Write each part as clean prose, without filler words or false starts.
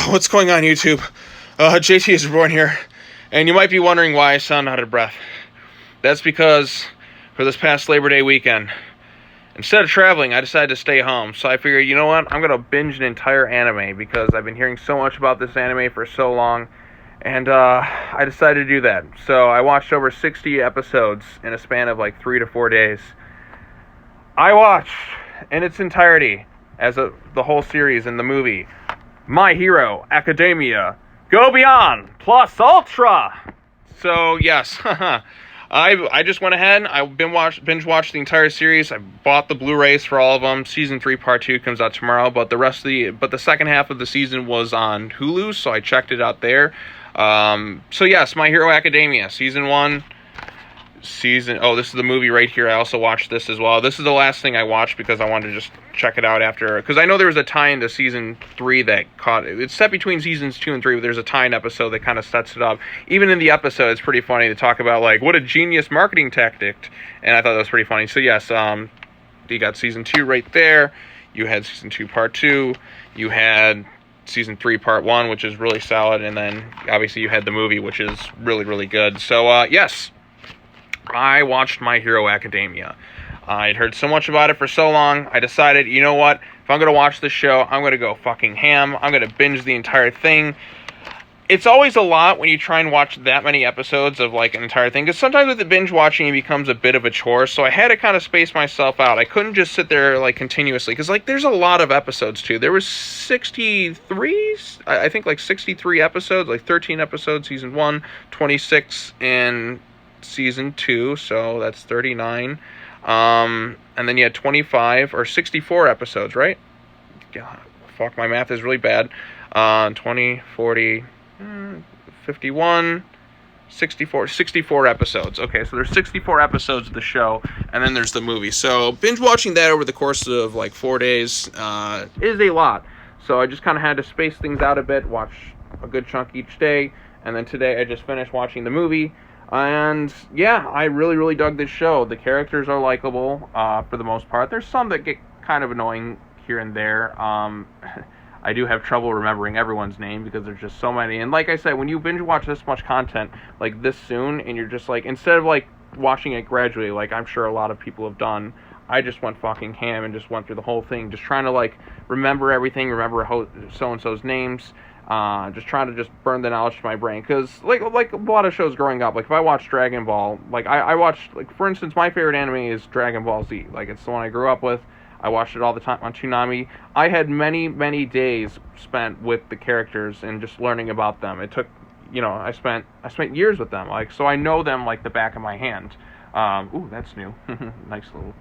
What's going on, YouTube? JT is reborn here, and you might be wondering why I sound out of breath. That's because for this past Labor Day weekend, instead of traveling, I decided to stay home. So I figured, you know what? I'm gonna binge an entire anime because I've been hearing so much about this anime for so long, and I decided to do that. So I watched over 60 episodes in a span of like 3 to 4 days. I watched in its entirety as the whole series and the movie, My Hero Academia, Go Beyond Plus Ultra. So yes, I just went ahead. I binge watched the entire series. I bought the Blu-rays for all of them. Season 3 Part 2 comes out tomorrow, but the second half of the season was on Hulu, so I checked it out there. So yes, My Hero Academia Season 1. This is the movie right here. I also watched this as well. This is the last thing I watched because I wanted to just check it out after, because I know there was a tie-in to season 3 that caught it. It's set between seasons 2 and 3, but there's a tie-in episode that kind of sets it up. Even in the episode, it's pretty funny to talk about, like, what a genius marketing tactic, and I thought that was pretty funny. So yes, you got season 2 right there. You had season 2 part 2. You had season 3 part 1, which is really solid, and then obviously you had the movie, which is really, really good. So yes, I watched My Hero Academia. I'd heard so much about it for so long, I decided, you know what, if I'm going to watch this show, I'm going to go fucking ham. I'm going to binge the entire thing. It's always a lot when you try and watch that many episodes of, like, an entire thing, because sometimes with the binge watching, it becomes a bit of a chore, so I had to kind of space myself out. I couldn't just sit there, like, continuously, because, like, there's a lot of episodes, too. There was 63, I think, like, 63 episodes, like, 13 episodes, season 1, 26 in season 2, so that's 39, and then you had 25 or 64 episodes, right? God, fuck, my math is really bad. 20, 40, 51, 64 episodes. Okay, so there's 64 episodes of the show, and then there's the movie. So binge watching that over the course of like 4 days is a lot. So I just kind of had to space things out a bit, watch a good chunk each day, and then today I just finished watching the movie. And yeah, I really, really dug this show. The characters are likable for the most part. There's some that get kind of annoying here and there. I do have trouble remembering everyone's name because there's just so many. And like I said, when you binge watch this much content like this soon, and you're just like, instead of like watching it gradually, like I'm sure a lot of people have done, I just went fucking ham and just went through the whole thing, just trying to like remember everything, remember so-and-so's names. Just trying to just burn the knowledge to my brain, because like a lot of shows growing up, like if I watched Dragon Ball, like I watched, like for instance, my favorite anime is Dragon Ball Z, like it's the one I grew up with. I watched it all the time on Toonami. I had many days spent with the characters and just learning about them. It took, I spent years with them, like, so I know them like the back of my hand. Ooh, that's new. Nice little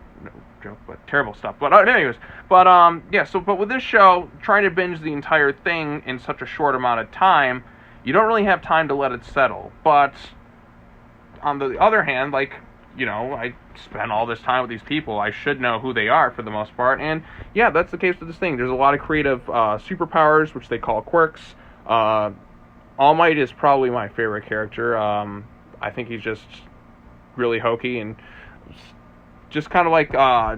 joke, but terrible stuff. But anyways, yeah. But with this show, trying to binge the entire thing in such a short amount of time, you don't really have time to let it settle. But on the other hand, like, I spend all this time with these people. I should know who they are for the most part. And yeah, that's the case with this thing. There's a lot of creative superpowers, which they call quirks. All Might is probably my favorite character. I think he's just really hokey and just kind of like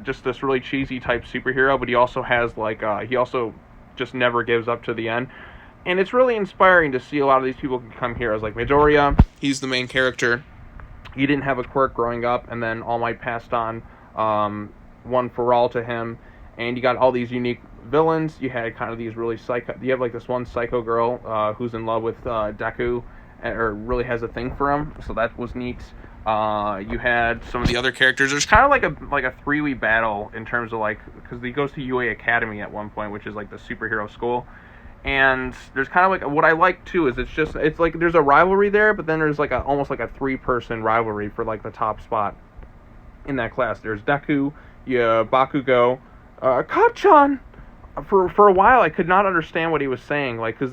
just this really cheesy type superhero, but he also has like he also just never gives up to the end, and it's really inspiring to see a lot of these people come heroes like Midoriya. He's the main character. He didn't have a quirk growing up, and then All Might passed on One for All to him, and you got all these unique villains. You had kind of these really you have like this one psycho girl who's in love with Deku, or really has a thing for him, so that was neat. You had some of the other characters. There's kind of like a three-way battle in terms of like, because he goes to UA Academy at one point, which is like the superhero school, and there's kind of like, what I like too is it's like there's a rivalry there, but then there's like almost like a 3-person rivalry for like the top spot in that class. There's Deku, Bakugo, Kacchan. For a while I could not understand what he was saying, like, because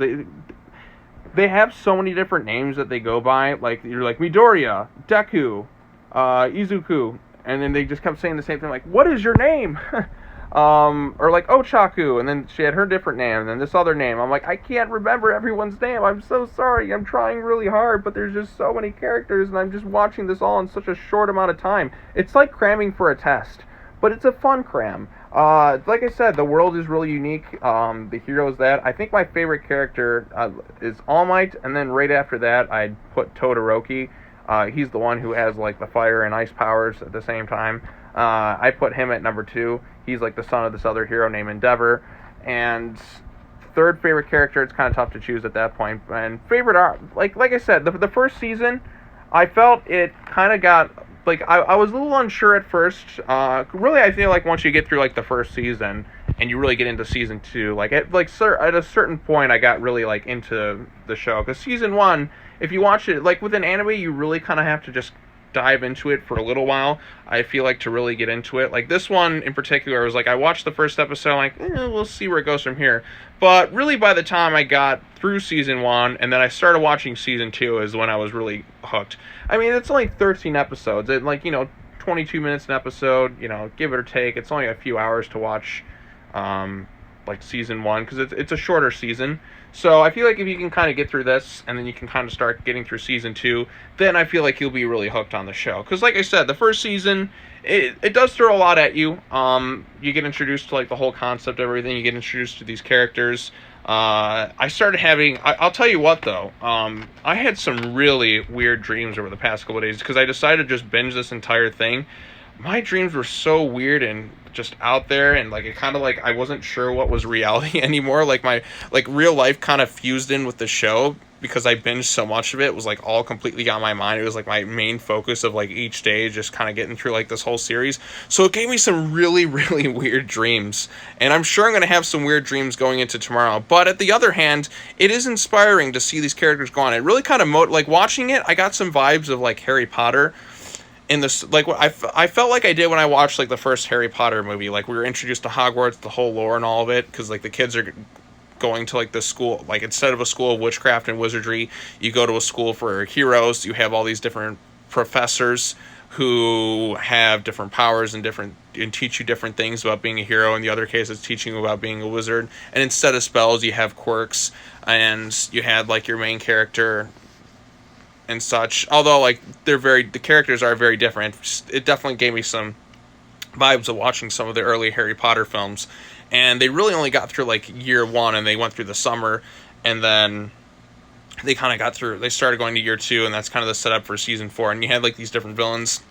they have so many different names that they go by. Like, you're like Midoriya, Deku, Izuku, and then they just kept saying the same thing, like, what is your name? Or like Ochaku, and then she had her different name, and then this other name. I'm like, I can't remember everyone's name. I'm so sorry. I'm trying really hard, but there's just so many characters, and I'm just watching this all in such a short amount of time. It's like cramming for a test. but it's a fun cram. Like I said, the world is really unique. The heroes that I think my favorite character is All Might, and then right after that, I'd put Todoroki. He's the one who has like the fire and ice powers at the same time. I put him at number 2. He's like the son of this other hero named Endeavor. And third favorite character, it's kind of tough to choose at that point. And favorite art, like I said, the first season, I felt it kind of got like I was a little unsure at first. Really, I feel like once you get through like the first season and you really get into season 2, at a certain point, I got really like into the show, because season 1, if you watch it like with an anime, you really kind of have to just dive into it for a little while, I feel like, to really get into it. Like this one in particular was like, I watched the first episode, I'm like, we'll see where it goes from here. But really, by the time I got through season 1 and then I started watching season 2 is when I was really hooked. I mean, it's only 13 episodes, and 22 minutes an episode, give it or take. It's only a few hours to watch season 1, because it's a shorter season. So I feel like if you can kind of get through this, and then you can kind of start getting through season 2, then I feel like you'll be really hooked on the show. Because like I said, the first season, it does throw a lot at you. You get introduced to like the whole concept of everything. You get introduced to these characters. I started having, I'll tell you what though, I had some really weird dreams over the past couple of days, because I decided to just binge this entire thing. My dreams were so weird and just out there, and it kind of I wasn't sure what was reality anymore. My real life kind of fused in with the show, because I binged so much of it. It was all completely on my mind. It was my main focus of each day, just kind of getting through this whole series. So it gave me some really, really weird dreams, and I'm sure I'm going to have some weird dreams going into tomorrow. But at the other hand, it is inspiring to see these characters go on. It really kind of watching it, I got some vibes of Harry Potter. In this, I felt like I did when I watched the first Harry Potter movie. We were introduced to Hogwarts, the whole lore and all of it, because the kids are going to the school, instead of a school of witchcraft and wizardry, you go to a school for heroes. You have all these different professors who have different powers and teach you different things about being a hero. In the other case, it's teaching you about being a wizard. And instead of spells, you have quirks, and you had your main character and such. Although the characters are very different. It definitely gave me some vibes of watching some of the early Harry Potter films, and they really only got through year 1, and they went through the summer, and then they kind of they started going to year 2, and that's kind of the setup for season 4. And you had these different villains.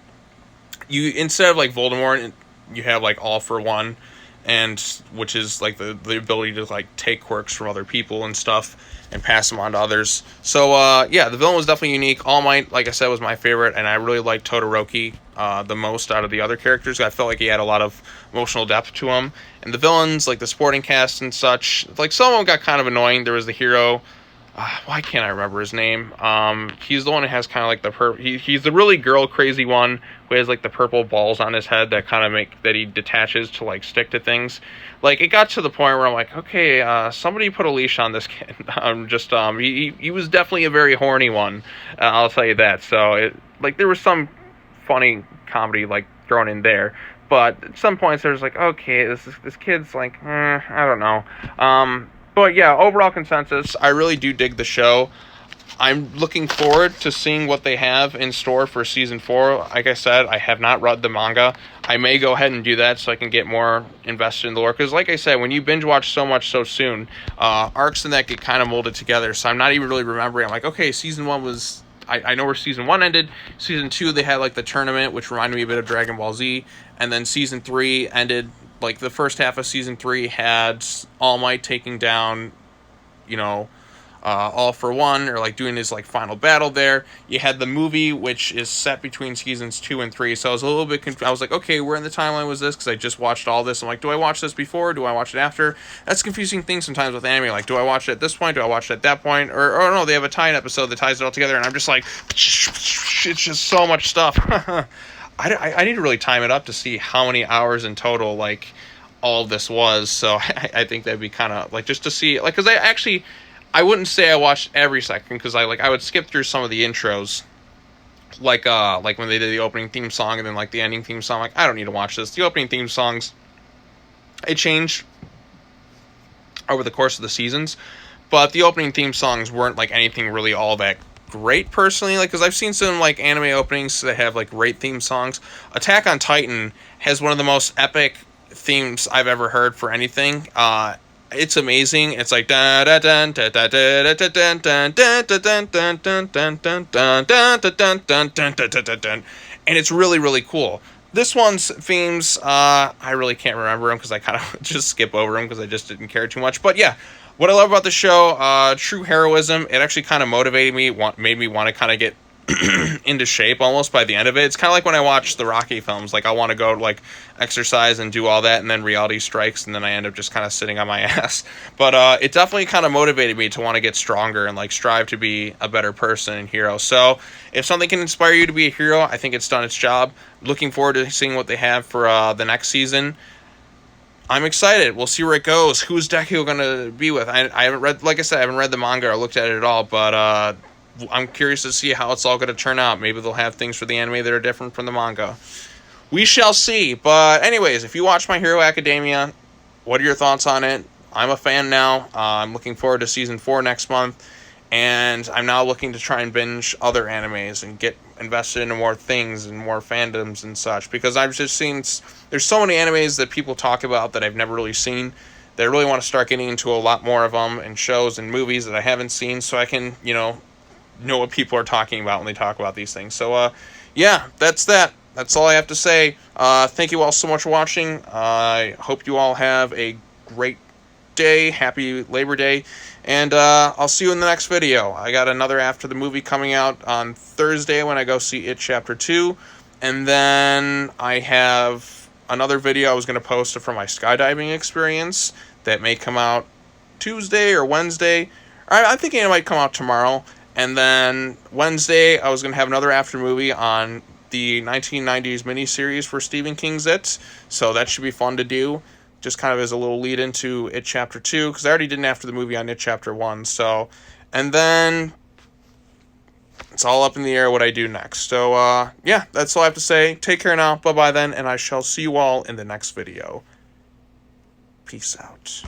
You, instead of Voldemort, you have All for One, and which is the ability to take quirks from other people and stuff and pass them on to others. So yeah, the villain was definitely unique. All Might, like I said, was my favorite, and I really liked Todoroki the most out of the other characters. I felt like he had a lot of emotional depth to him. And the villains, the supporting cast and such, some of them got kind of annoying. There was the hero, why can't I remember his name? He's the one who has kind of he's the really girl crazy one who has the purple balls on his head that kind of that he detaches to stick to things. It got to the point where I'm okay, somebody put a leash on this kid. He was definitely a very horny one, I'll tell you that. So it there was some funny comedy thrown in there, but at some points there's okay, this kid's I don't know. But yeah, overall consensus, I really do dig the show. I'm looking forward to seeing what they have in store for season 4. Like I said, I have not read the manga. I may go ahead and do that so I can get more invested in the lore. Because like I said, when you binge watch so much so soon, arcs in that get kind of molded together. So I'm not even really remembering. I'm okay, season 1 was... I know where season 1 ended. Season 2, they had the tournament, which reminded me a bit of Dragon Ball Z. And then season 3 ended... the first half of season 3 had All Might taking down, All for One, or doing his final battle there. You had the movie, which is set between seasons 2 and 3. So I was a little bit confused. I was okay, where in the timeline was this? Because I just watched all this. I'm do I watch this before? Do I watch it after? That's a confusing thing sometimes with anime. Do I watch it at this point? Do I watch it at that point? Or no, they have a tie-in episode that ties it all together, and I'm just it's just so much stuff. I need to really time it up to see how many hours in total all this was. So I think that'd be kind of just to see because I wouldn't say I watched every second, because I would skip through some of the intros, when they did the opening theme song and then the ending theme song. I don't need to watch this. The opening theme songs, it changed over the course of the seasons, but the opening theme songs weren't anything really all that great personally, like, because I've seen some like anime openings that have like great theme songs. Attack on Titan has one of the most epic themes I've ever heard for anything. It's amazing. It's like da da da da da da da da da da da da da da da, and it's really really cool. This one's themes, I really can't remember them because I kind of just skip over them because I just didn't care too much. But yeah, what I love about the show, true heroism. It actually kind of motivated me, made me want to kind of get into shape almost by the end of it. It's kind of like when I watch the Rocky films. Like, I want to go like exercise and do all that, and then reality strikes, and then I end up just kind of sitting on my ass. But it definitely kind of motivated me to want to get stronger and like strive to be a better person and hero. So if something can inspire you to be a hero, I think it's done its job. Looking forward to seeing what they have for the next season. I'm excited. We'll see where it goes. Who's Deku going to be with? I haven't read, like I said, I haven't read the manga or looked at it at all, but I'm curious to see how it's all going to turn out. Maybe they'll have things for the anime that are different from the manga. We shall see. But anyways, if you watch My Hero Academia, what are your thoughts on it? I'm a fan now. I'm looking forward to season 4 next month. And I'm now looking to try and binge other animes and get invested into more things and more fandoms and such. Because I've just seen, there's so many animes that people talk about that I've never really seen. That I really want to start getting into a lot more of them, and shows and movies that I haven't seen, so I can, know what people are talking about when they talk about these things. So, yeah, that's that. That's all I have to say. Thank you all so much for watching. I hope you all have a great day. Happy Labor Day. And I'll see you in the next video. I got another After the Movie coming out on Thursday when I go see It Chapter 2. And then I have another video I was going to post from my skydiving experience that may come out Tuesday or Wednesday. I'm thinking it might come out tomorrow. And then Wednesday, I was going to have another After Movie on the 1990s miniseries for Stephen King's It. So that should be fun to do. Just kind of as a little lead into It Chapter 2, because I already did an After the Movie on It Chapter 1. So, and then it's all up in the air what I do next. So, yeah, that's all I have to say. Take care now. Bye-bye then, and I shall see you all in the next video. Peace out.